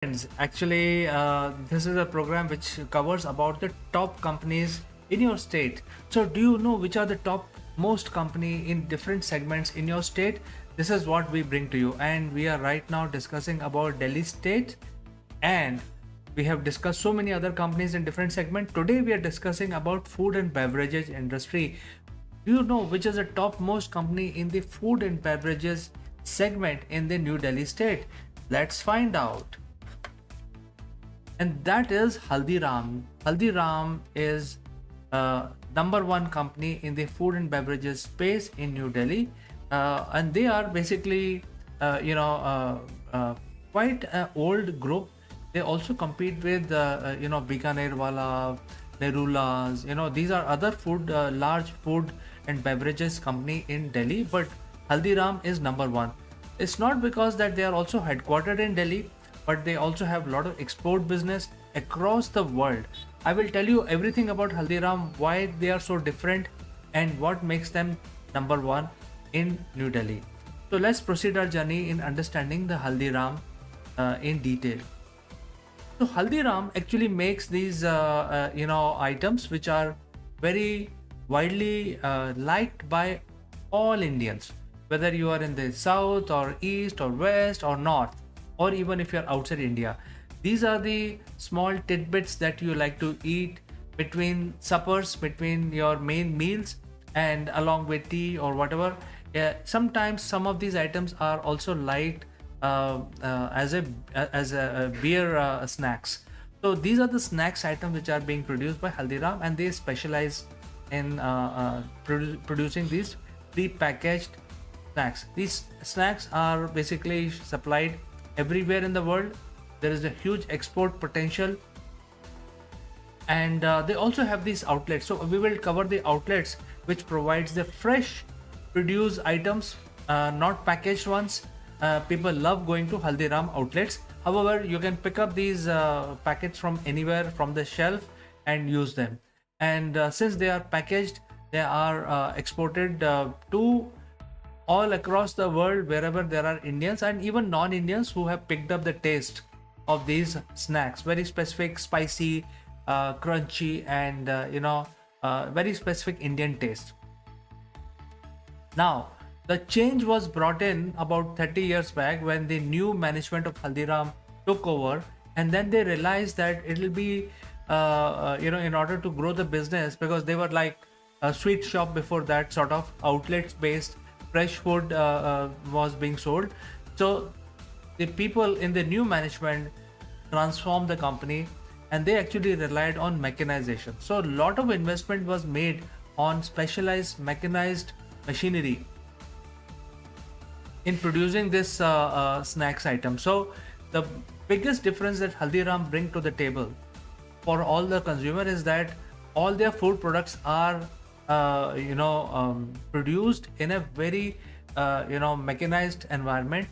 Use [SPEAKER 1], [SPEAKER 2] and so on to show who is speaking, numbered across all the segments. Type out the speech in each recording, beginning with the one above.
[SPEAKER 1] Friends, actually, this is a program which covers about the top companies in your state. So, do you know which are the top most company in different segments in your state? This is what we bring to you, and we are right now discussing about Delhi state, and we have discussed so many other companies in different segments. Today, we are discussing about food and beverages industry. Do you know which is the top most company in the food and beverages segment in the New Delhi state? Let's find out, and that is Haldiram. Haldiram is number one company in the food and beverages space in New Delhi, and they are basically, quite an old group. They also compete with, Bikaner Wala, Nerulas. These are other food, large food and beverages company in Delhi, but Haldiram is number one. It's not because that they are also headquartered in Delhi, but they also have a lot of export business across the world. I will tell you everything about Haldiram, why they are so different, and what makes them number one in New Delhi. So let's proceed our journey in understanding the Haldiram in detail. So Haldiram actually makes these items which are very widely liked by all Indians, whether you are in the south or east or west or north, or even if you're outside India. These are the small tidbits that you like to eat between suppers, between your main meals, and along with tea or whatever. Sometimes some of these items are also liked as a beer snacks. So these are the snacks items which are being produced by Haldiram, and they specialize in producing these pre-packaged snacks. These snacks are basically supplied everywhere in the world. There is a huge export potential, and they also have these outlets. So we will cover the outlets which provides the fresh produced items, not packaged ones. People love going to Haldiram outlets. However, you can pick up these packets from anywhere from the shelf and use them. And since they are packaged, they are exported to all across the world wherever there are Indians and even non-Indians who have picked up the taste of these snacks. Very specific, spicy, crunchy, and very specific Indian taste. Now, the change was brought in about 30 years back when the new management of Haldiram took over, and then they realized that it'll be, in order to grow the business, because they were like a sweet shop before that, sort of outlets based, fresh food was being sold. So the people in the new management transformed the company, and they actually relied on mechanization. So a lot of investment was made on specialized mechanized machinery in producing this snacks item. So the biggest difference that Haldiram bring to the table for all the consumer is that all their food products are produced in a very mechanized environment,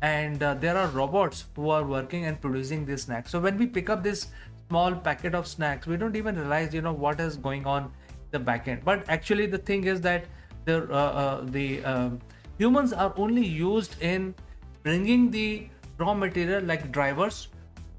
[SPEAKER 1] and there are robots who are working and producing these snacks. So when we pick up this small packet of snacks, we don't even realize what is going on in the back end. But actually the thing is that the humans are only used in bringing the raw material like drivers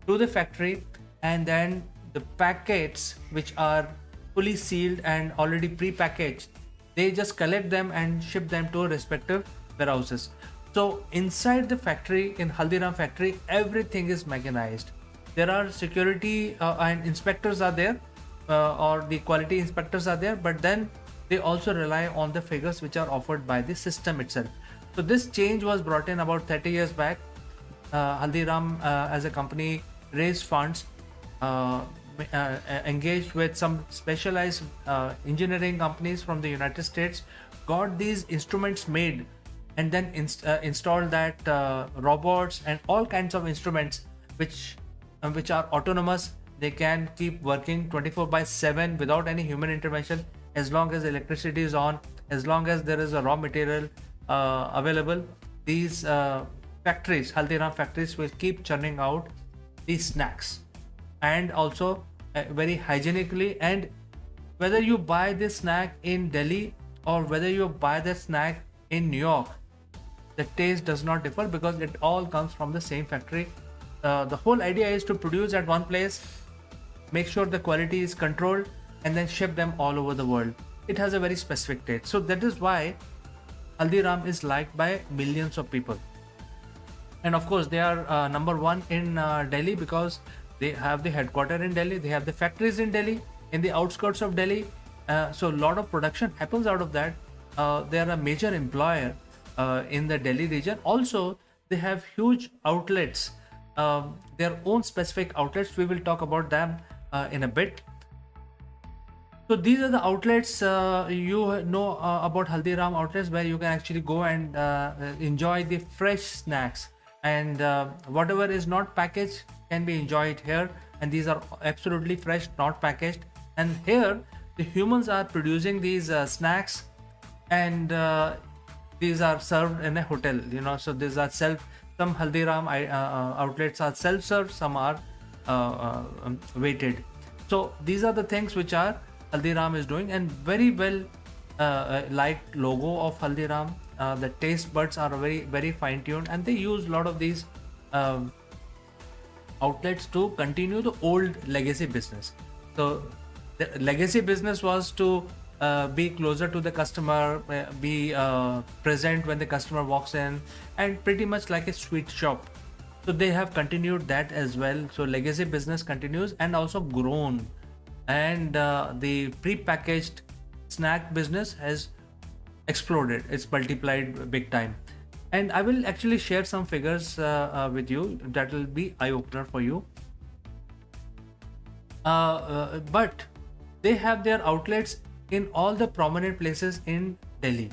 [SPEAKER 1] to the factory, and then the packets which are fully sealed and already pre-packaged, they just collect them and ship them to respective warehouses. So inside the factory, in Haldiram factory, everything is mechanized. There are security and inspectors are there, or the quality inspectors are there, but then they also rely on the figures which are offered by the system itself. So this change was brought in about 30 years back. Haldiram as a company raised funds, engaged with some specialized engineering companies from the United States, got these instruments made, and then installed that robots and all kinds of instruments which are autonomous. They can keep working 24/7 without any human intervention, as long as electricity is on, as long as there is a raw material available. These factories, Haldiram factories, will keep churning out these snacks, and also very hygienically. And whether you buy this snack in Delhi or whether you buy the snack in New York, the taste does not differ because it all comes from the same factory The whole idea is to produce at one place, make sure the quality is controlled, and then ship them all over the world. It has a very specific taste. So that is why Haldiram is liked by millions of people. And of course, they are number one in Delhi because they have the headquarter in Delhi, they have the factories in Delhi, in the outskirts of Delhi. So a lot of production happens out of that. They are a major employer in the Delhi region. Also, they have huge outlets, their own specific outlets. We will talk about them in a bit. So these are the outlets, you know about Haldiram outlets, where you can actually go and enjoy the fresh snacks, and whatever is not packaged can be enjoyed here. And these are absolutely fresh, not packaged. And here the humans are producing these snacks, and these are served in a hotel. So these are some Haldiram outlets are self-served, some are weighted. So these are the things which are Haldiram is doing, and very well liked logo of Haldiram. The taste buds are very very fine tuned, and they use a lot of these outlets to continue the old legacy business. So the legacy business was to be closer to the customer, be present when the customer walks in, and pretty much like a sweet shop. So they have continued that as well. So legacy business continues and also grown, and the pre-packaged snack business has exploded. It's multiplied big time. And I will actually share some figures with you that will be eye-opener for you. But they have their outlets in all the prominent places in Delhi.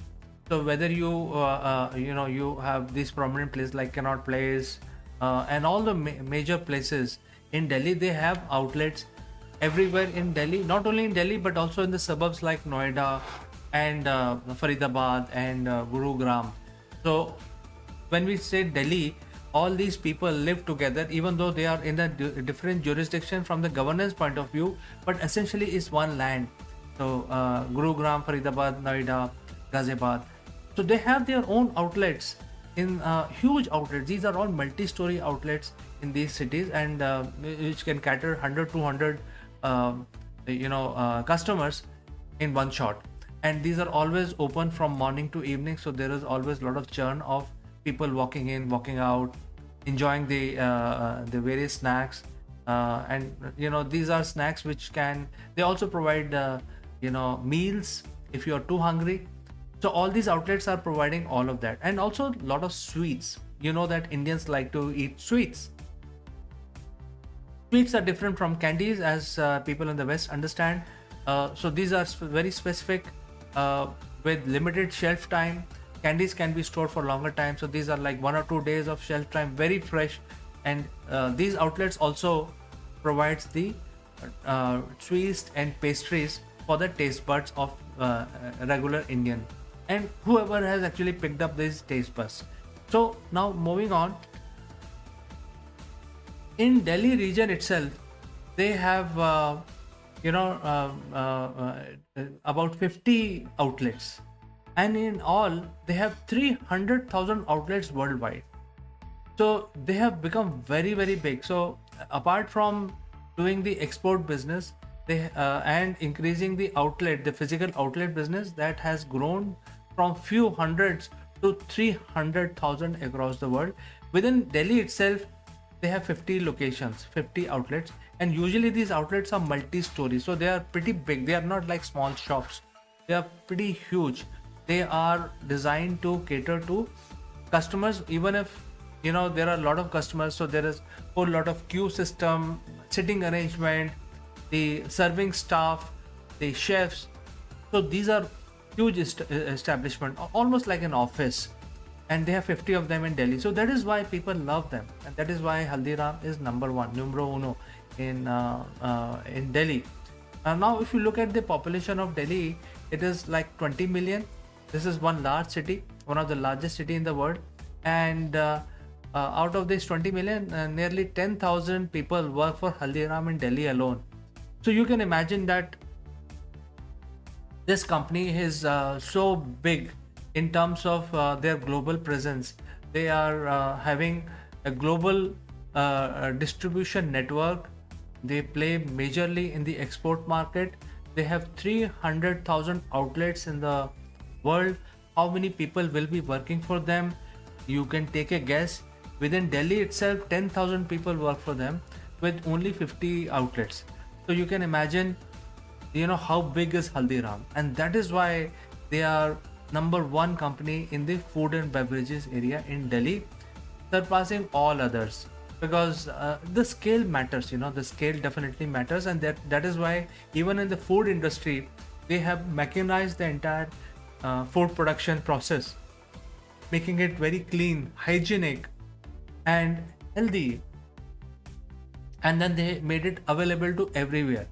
[SPEAKER 1] So whether you have these prominent places like Connaught Place, and all the major places in Delhi, they have outlets everywhere in Delhi. Not only in Delhi but also in the suburbs like Noida and Faridabad and Gurugram. So when we say Delhi, all these people live together, even though they are in a different jurisdiction from the governance point of view, but essentially is one land. So Gurugram, Faridabad, Noida, Ghaziabad. So they have their own outlets in huge outlets. These are all multi-story outlets in these cities, and which can cater 100 200 customers in one shot. And these are always open from morning to evening, so there is always a lot of churn of people walking in, walking out, enjoying the various snacks. And these are snacks which they also provide meals if you are too hungry. So all these outlets are providing all of that, and also a lot of sweets. That Indians like to eat sweets. Sweets are different from candies, as people in the West understand. So these are very specific, with limited shelf time. Candies can be stored for longer time. So these are like 1 or 2 days of shelf time, very fresh. And these outlets also provides the sweets and pastries for the taste buds of regular Indian, and whoever has actually picked up these taste buds. So now moving on, in Delhi region itself, they have about 50 outlets, and in all they have 300,000 outlets worldwide. So they have become very very big. So apart from doing the export business, they and increasing the physical outlet business, that has grown from few hundreds to 300,000 across the world. Within Delhi itself, they have 50 locations, 50 outlets, and usually these outlets are multi-story, so they are pretty big. They are not like small shops, they are pretty huge. They are designed to cater to customers, even if there are a lot of customers. So there is a whole lot of queue system, sitting arrangement, the serving staff, the chefs. So these are huge establishment, almost like an office, and they have 50 of them in Delhi. So that is why people love them, and that is why Haldiram is numero uno in Delhi. Now if you look at the population of Delhi, it is like 20 million. This is one large city, one of the largest city in the world, and out of this 20 million, nearly 10,000 people work for Haldiram in Delhi alone. So you can imagine that this company is so big in terms of their global presence. They are having a global distribution network. They play majorly in the export market. They have 300,000 outlets in the world. How many people will be working for them? You can take a guess. Within Delhi itself, 10,000 people work for them with only 50 outlets. So you can imagine, how big is Haldiram, and that is why they are number one company in the food and beverages area in Delhi, surpassing all others, because the scale matters. The scale definitely matters, and that is why even in the food industry they have mechanized the entire food production process, making it very clean, hygienic, and healthy. And then they made it available to everywhere,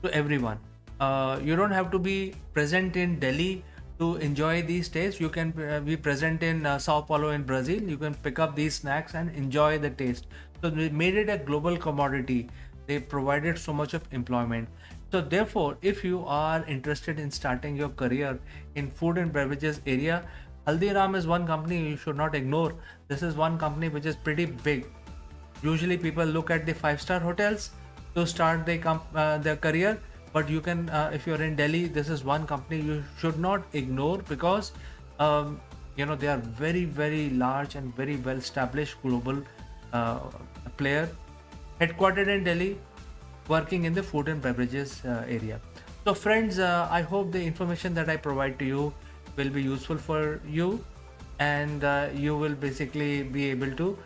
[SPEAKER 1] to everyone. You don't have to be present in Delhi to enjoy these tastes. You can be present in Sao Paulo in Brazil. You can pick up these snacks and enjoy the taste. So they made it a global commodity. They provided so much of employment. So therefore, if you are interested in starting your career in food and beverages area, Haldiram is one company you should not ignore. This is one company which is pretty big. Usually people look at the five-star hotels to start their career, but you can, if you're in Delhi, this is one company you should not ignore, because they are very, very large and very well established global player, headquartered in Delhi, working in the food and beverages area. So friends, I hope the information that I provide to you will be useful for you, and you will basically be able to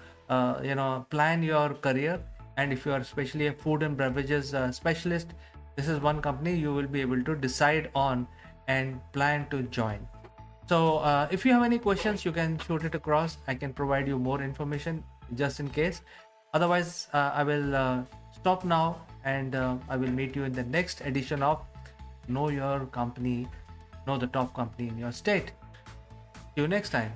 [SPEAKER 1] plan your career. And if you are especially a food and beverages specialist, this is one company you will be able to decide on and plan to join. So if you have any questions, you can shoot it across. I can provide you more information just in case. Otherwise, I will stop now, and I will meet you in the next edition of Know Your Company, Know the Top Company in Your State. See you next time.